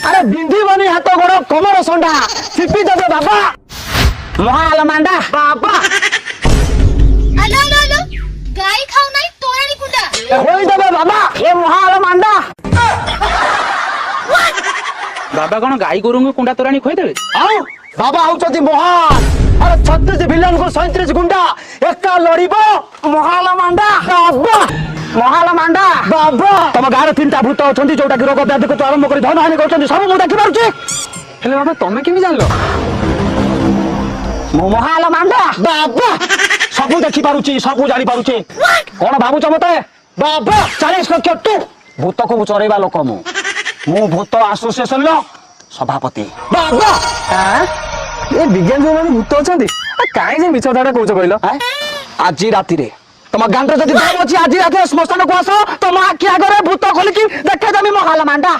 अरे बिंदी बनी हाथ गोड़ कमर संडा सिपी देबे बाबा महाल मांडा बाबा अलो अलो अलो गाय खाऊ नाही तोराणी कुंडा होई देबे बाबा ये महाल मांडा बाबा कौन गाई गोरु को कुंडा तोराणी खोई देबे आओ बाबा आउचती महाल अरे 36 विलन को 37 गुंडा एका लड़िबो महाल मांडा बाबा महाल मांडा बाबा तम गार तीनटा भूत अछंती जोटा कि रोग व्याधि को आरंभ करी धन हानि करछंती सब मु देखि पारुची हेले बाबा तमे केमि जानलो मो महाल मांडा बाबा सब देखि पारुची सब जानि पारुची कोन भाबुच मते बाबा 40 लक्ष तू भूत को चरेबा लोक मु भूत एसोसिएशन लो सभापति बाबा ए विज्ञान जो माने भूत अछंती काहे जे मिछ दाडा कहउछ कहलो आज राति रे तुम गांड जदि दम अछि आज राति स्मशान को आस तुम आखि आगे भूत खोलिकी देखे देमी महाल मांडा